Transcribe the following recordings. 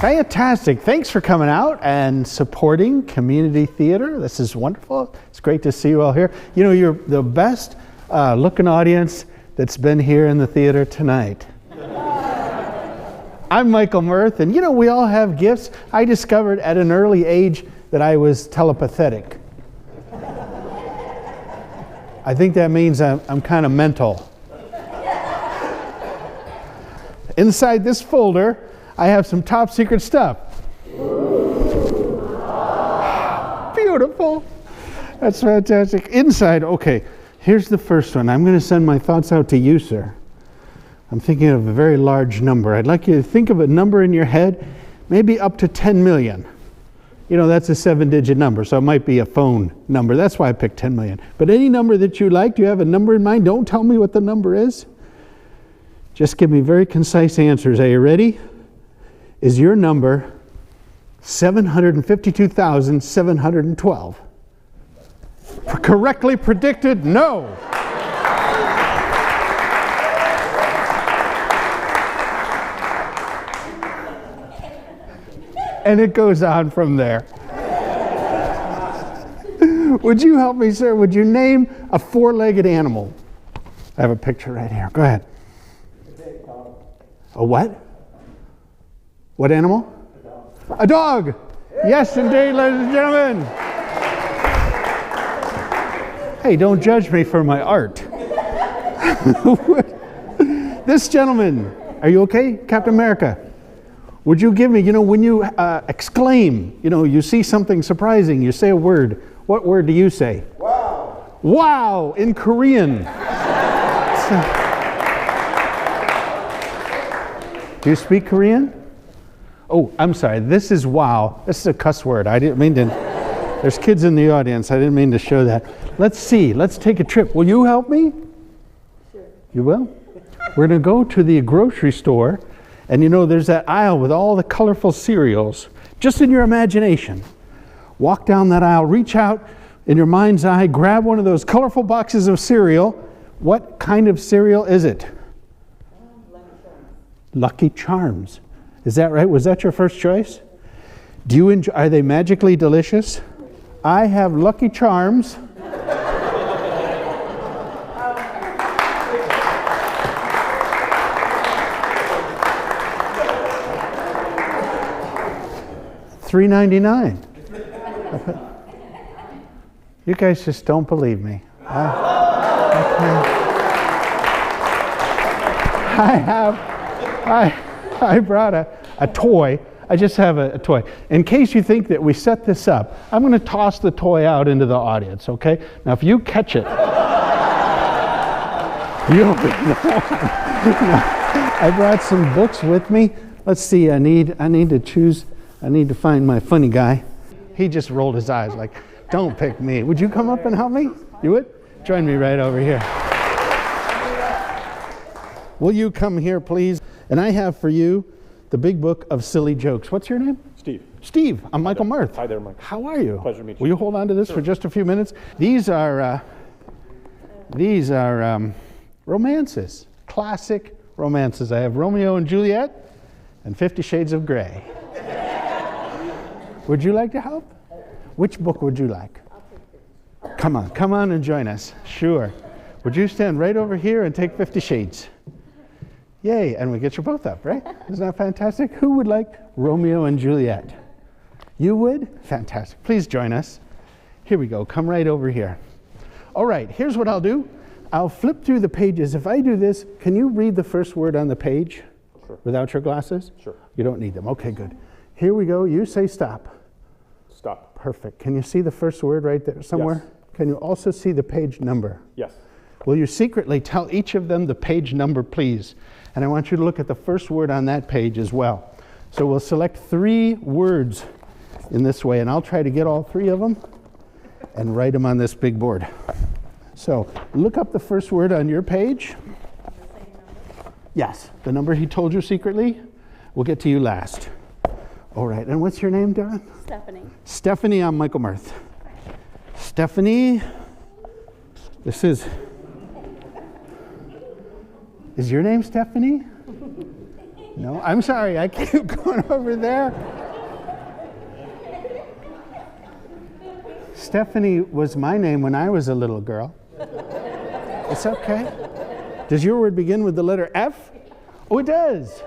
Fantastic. Thanks for coming out and supporting community theater. This is wonderful. It's great to see you all here. You know, you're the best looking audience that's been here in the theater tonight. I'm Michael Mirth, and you know, we all have gifts. I discovered at an early age that I was telepathic. I think that means I'm kind of mental. Inside this folder, I have some top secret stuff. Beautiful. That's fantastic. Inside, okay, here's the first one. I'm going to send my thoughts out to you, sir. I'm thinking of a very large number. I'd like you to think of a number in your head, maybe up to 10 million. You know, that's a 7-digit number, so it might be a phone number. That's why I picked 10 million. But any number that you like, do you have a number in mind? Don't tell me what the number is. Just give me very concise answers. Are you ready? Is your number 752,712? Correctly predicted? No. And it goes on from there. Would you help me, sir? Would you name a 4-legged animal? I have a picture right here. Go ahead. A what? What animal? A dog. Yes, indeed, ladies and gentlemen. Hey, don't judge me for my art. This gentleman, are you okay, Captain America? Would you give me, you know, when you exclaim, you know, you see something surprising, you say a word. What word do you say? Wow. Wow, in Korean. Do you speak Korean? Oh, I'm sorry. This is wow. This is a cuss word. I didn't mean to. There's kids in the audience. I didn't mean to show that. Let's see. Let's take a trip. Will you help me? Sure. You will? We're going to go to the grocery store. And you know, there's that aisle with all the colorful cereals. Just in your imagination. Walk down that aisle. Reach out in your mind's eye. Grab one of those colorful boxes of cereal. What kind of cereal is it? Lucky Charms. Is that right? Was that your first choice? Do you enjoy? Are they magically delicious? I have Lucky Charms. $3.99. You guys just don't believe me. I brought a toy. I just have a toy. In case you think that we set this up, I'm going to toss the toy out into the audience, okay? Now, if you catch it, you'll be the one. I brought some books with me. Let's see, I need to find my funny guy. He just rolled his eyes like, don't pick me. Would you come up and help me? You would? Join me right over here. Will you come here, please? And I have for you the big book of silly jokes. What's your name? Steve. Steve. I'm Michael Mirth. Hi there, Mike. How are you? Pleasure to meet you. Will you hold on to this for just a few minutes? These are romances, classic romances. I have Romeo and Juliet and 50 Shades of Grey. Would you like to help? Which book would you like? Come on and join us. Sure. Would you stand right over here and take 50 Shades? Yay, and we get you both up, right? Isn't that fantastic? Who would like Romeo and Juliet? You would? Fantastic. Please join us. Here we go. Come right over here. All right, here's what I'll do. I'll flip through the pages. If I do this, can you read the first word on the page? Sure. Without your glasses? Sure. You don't need them. Okay, good. Here we go. You say stop. Stop. Perfect. Can you see the first word right there somewhere? Yes. Can you also see the page number? Yes. Will you secretly tell each of them the page number, please? And I want you to look at the first word on that page as well. So we'll select 3 words in this way, and I'll try to get all 3 of them and write them on this big board. So look up the first word on your page. Yes, the number he told you secretly. We'll get to you last. All right, and what's your name, Dawn? Stephanie. Stephanie, I'm Michael Mirth. Stephanie, this is your name Stephanie? No, I'm sorry, I keep going over there. Stephanie was my name when I was a little girl. It's okay. Does your word begin with the letter F? Oh, it does.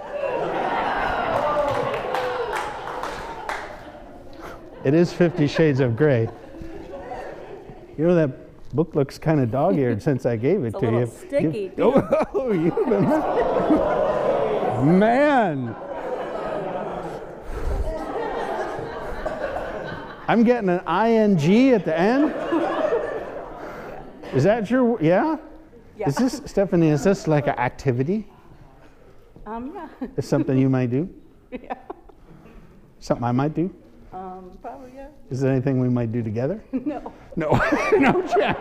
It is 50 Shades of Grey. You know, that book looks kind of dog-eared since I gave it to you. It's a little sticky. Oh, you've been... Man. I'm getting an ing at the end. Is that your, yeah? Yeah. Is this, Stephanie, is this like an activity? Yeah. Is something you might do? Yeah. Something I might do? Probably, yeah. Is there anything we might do together? No. No, no check.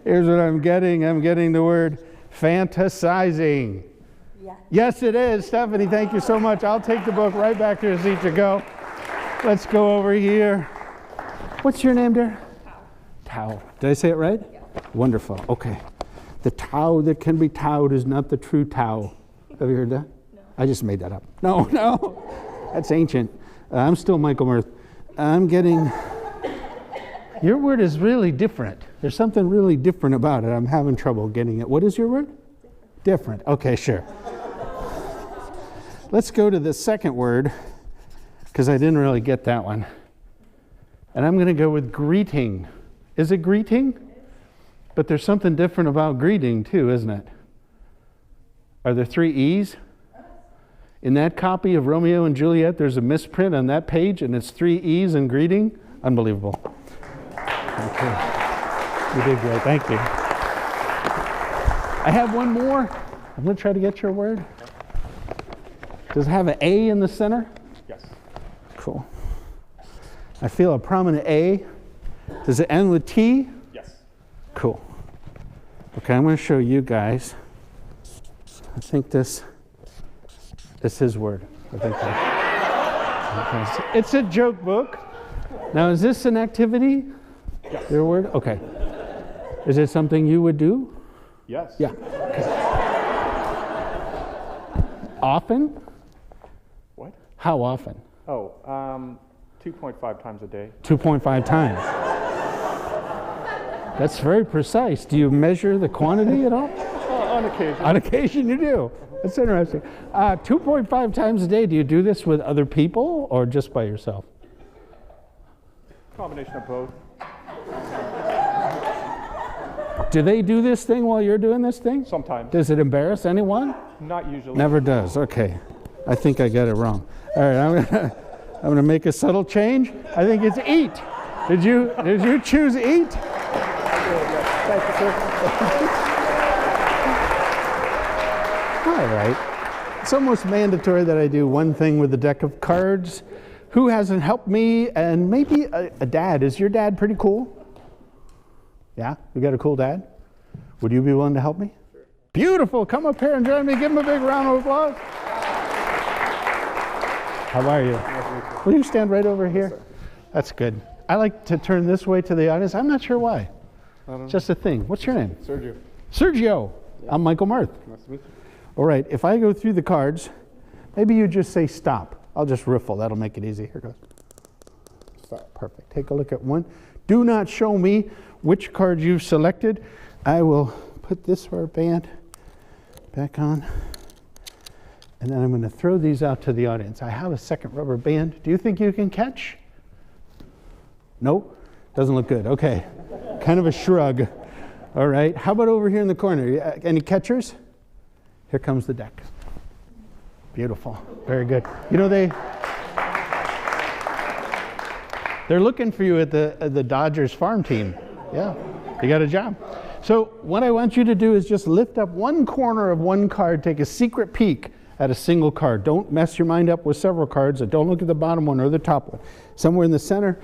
Here's what I'm getting. I'm getting the word fantasizing. Yeah. Yes, it is. Stephanie, thank you so much. I'll take the book right back to the seat to go. Let's go over here. What's your name, dear? Tao. Did I say it right? Yeah. Wonderful. Okay. The Tao that can be Taoed is not the true Tao. Have you heard that? No. I just made that up. No, no. That's ancient. I'm still Michael Mirth. I'm getting... Your word is really different. There's something really different about it. I'm having trouble getting it. What is your word? Different. Okay, sure. Let's go to the second word, because I didn't really get that one. And I'm going to go with greeting. Is it greeting? But there's something different about greeting too, isn't it? Are there 3 E's? In that copy of Romeo and Juliet, there's a misprint on that page, and it's 3 E's in greeting. Unbelievable. Okay. You did great. Thank you. I have one more. I'm going to try to get your word. Does it have an A in the center? Yes. Cool. I feel a prominent A. Does it end with T? Yes. Cool. Okay, I'm going to show you guys. I think this is his word. I think that. Okay. It's a joke book. Now, is this an activity? Yes. Your word? Okay. Is it something you would do? Yes. Yeah. Okay. Often? What? How often? Oh, 2.5 times a day. 2.5 times. That's very precise. Do you measure the quantity at all? On occasion. On occasion you do. That's interesting. 2.5 times a day, do you do this with other people or just by yourself? Combination of both. Do they do this thing while you're doing this thing? Sometimes. Does it embarrass anyone? Not usually. Never does. Okay. I think I got it wrong. All right, I'm gonna make a subtle change. I think it's eat. Did you choose eat? Thank you, sir. All right. It's almost mandatory that I do one thing with the deck of cards. Who hasn't helped me? And maybe a dad. Is your dad pretty cool? Yeah? You got a cool dad? Would you be willing to help me? Sure. Beautiful. Come up here and join me. Give him a big round of applause. How are you? Will you stand right over here? Yes, that's good. I like to turn this way to the audience. I'm not sure why. Just a thing. What's your name? Sergio. Sergio. Yeah. I'm Michael Mirth. Nice to meet you. All right. If I go through the cards, maybe you just say stop. I'll just riffle. That'll make it easy. Here goes. Stop. Perfect. Take a look at one. Do not show me which card you've selected. I will put this rubber band back on. And then I'm going to throw these out to the audience. I have a second rubber band. Do you think you can catch? Nope. Doesn't look good. Okay. Kind of a shrug. All right. How about over here in the corner? Any catchers? Here comes the deck. Beautiful. Very good. You know, they're looking for you at the Dodgers farm team. Yeah. You got a job. So what I want you to do is just lift up one corner of one card, take a secret peek at a single card. Don't mess your mind up with several cards, and don't look at the bottom one or the top one. Somewhere in the center,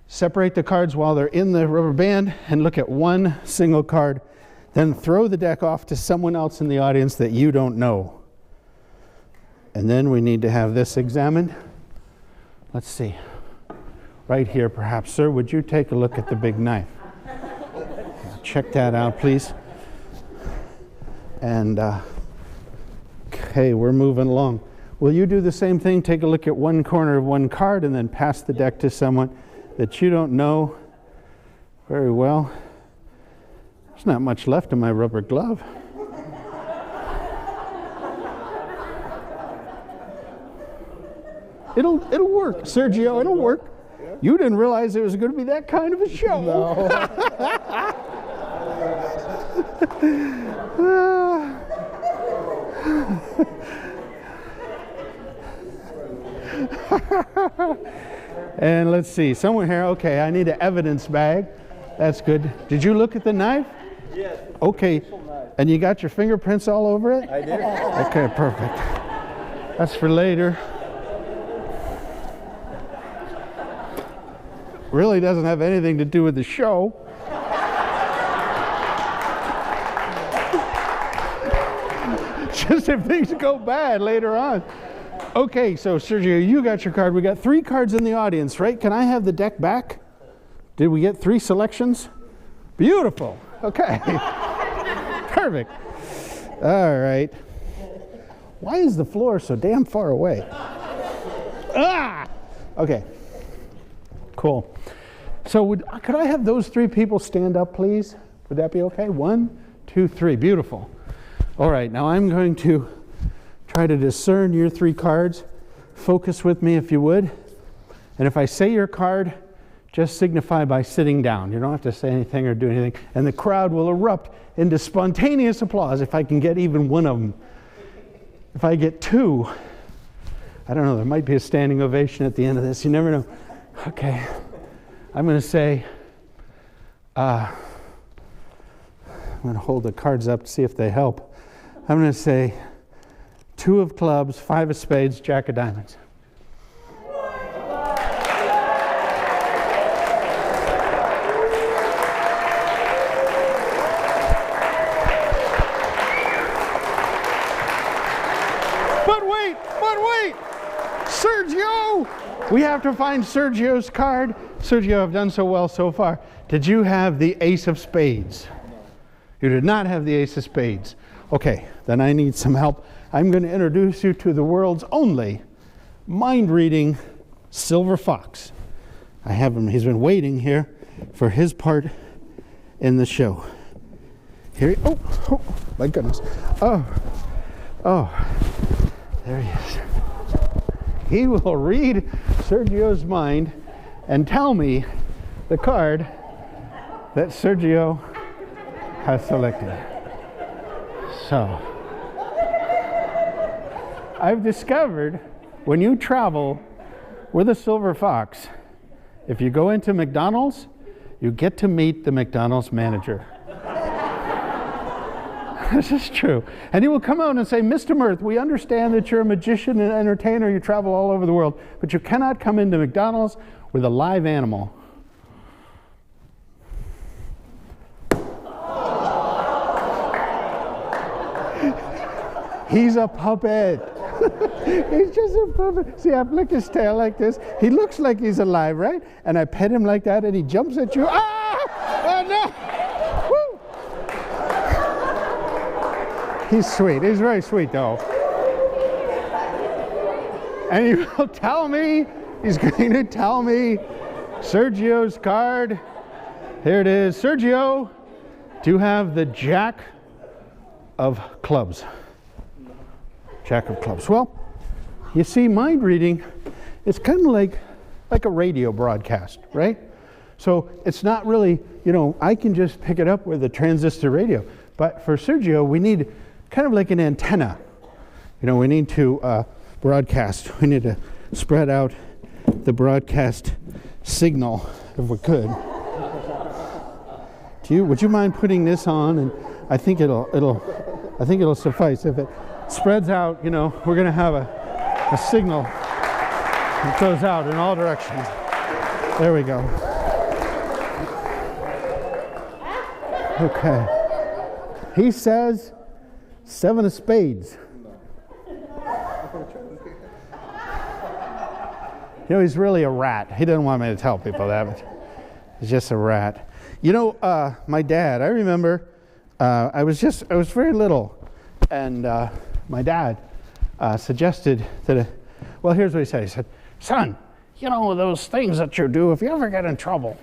separate the cards while they're in the rubber band and look at one single card. Then throw the deck off to someone else in the audience that you don't know. And then we need to have this examined. Let's see. Right here, perhaps. Sir, would you take a look at the big knife? Check that out, please. And Okay, we're moving along. Will you do the same thing? Take a look at one corner of one card and then pass the deck to someone that you don't know very well. There's not much left in my rubber glove. It'll work, Sergio, it'll work. You didn't realize it was going to be that kind of a show. No. And let's see, somewhere here, okay, I need an evidence bag. That's good. Did you look at the knife? Yes. Okay, and you got your fingerprints all over it? I did. Okay, perfect. That's for later. Really doesn't have anything to do with the show. Just if things go bad later on. Okay, so Sergio, you got your card. We got 3 cards in the audience, right? Can I have the deck back? Did we get 3 selections? Beautiful. Okay. Perfect. All right. Why is the floor so damn far away? Ah! Okay. Cool. So could I have those 3 people stand up, please? Would that be okay? 1, 2, 3. Beautiful. All right, now I'm going to try to discern your 3 cards. Focus with me if you would. And if I say your card, just signify by sitting down. You don't have to say anything or do anything. And the crowd will erupt into spontaneous applause if I can get even one of them. If I get 2, I don't know, there might be a standing ovation at the end of this. You never know. Okay, I'm going to say, I'm going to hold the cards up to see if they help. I'm going to say 2 of clubs, 5 of spades, Jack of diamonds. But wait, Sergio! We have to find Sergio's card. Sergio, I've done so well so far. Did you have the ace of spades? You did not have the ace of spades. Okay, then I need some help. I'm going to introduce you to the world's only mind-reading silver fox. I have him, he's been waiting here for his part in the show. Here oh, my goodness. Oh, there he is. He will read Sergio's mind and tell me the card that Sergio has selected. So, I've discovered when you travel with a silver fox, if you go into McDonald's, you get to meet the McDonald's manager. This is true. And he will come out and say, Mr. Mirth, we understand that you're a magician and entertainer, you travel all over the world, but you cannot come into McDonald's with a live animal. He's a puppet. He's just a puppet. See, I flick his tail like this. He looks like he's alive, right? And I pet him like that and he jumps at you. Ah! Oh, no! He's sweet. He's very sweet, though. And he will tell me, he's going to tell me Sergio's card. Here it is. Sergio, do you have the Jack of clubs? Jack of clubs. Well, you see, mind reading, it's kind of like a radio broadcast, right? So it's not really, I can just pick it up with a transistor radio. But for Sergio, we need kind of like an antenna. We need to broadcast. We need to spread out the broadcast signal if we could. Would you mind putting this on? And I think it'll suffice. If it spreads out, we're going to have a signal that goes out in all directions. There we go. Okay. He says 7 of spades. He's really a rat. He doesn't want me to tell people that, but he's just a rat. My dad, I remember I was very little, and my dad suggested that, well, here's what he said. He said, son, you know those things that you do, if you ever get in trouble,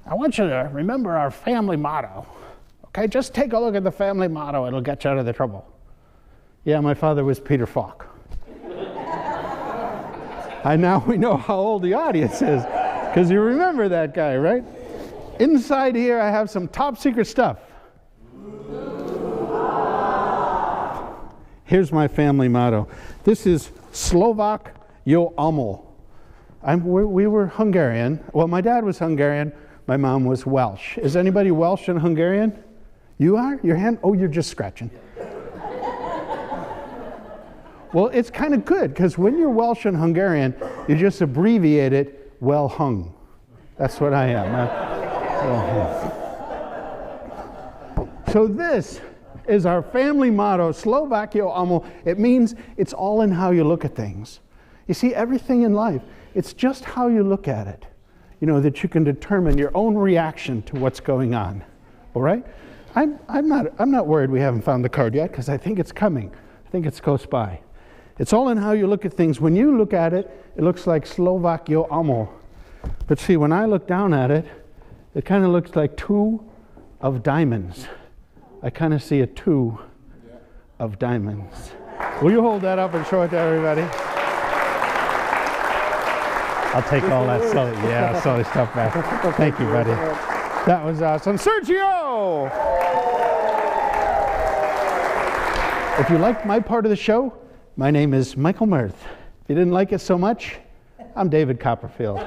I want you to remember our family motto. Okay, just take a look at the family motto. It'll get you out of the trouble. Yeah, my father was Peter Falk. And now we know how old the audience is, because you remember that guy, right? Inside here, I have some top secret stuff. Here's my family motto. This is Slovak jo amo. We were Hungarian. Well, my dad was Hungarian. My mom was Welsh. Is anybody Welsh and Hungarian? You are? Your hand? Oh, you're just scratching. Well, it's kind of good, because when you're Welsh and Hungarian, you just abbreviate it, well hung. That's what I am. Well hung. So this is our family motto, Slovak jo amo. It means it's all in how you look at things. You see, everything in life, it's just how you look at it, you know, that you can determine your own reaction to what's going on. All right? I'm not worried we haven't found the card yet, because I think it's coming. I think it's close by. It's all in how you look at things. When you look at it, it looks like Slovak jo amo. But see, when I look down at it, it kind of looks like 2 of diamonds. I kind of see a 2 of diamonds. Will you hold that up and show it to everybody? I'll take all that silly stuff back. Thank you, buddy. That was awesome. Sergio! If you liked my part of the show, my name is Michael Mirth. If you didn't like it so much, I'm David Copperfield.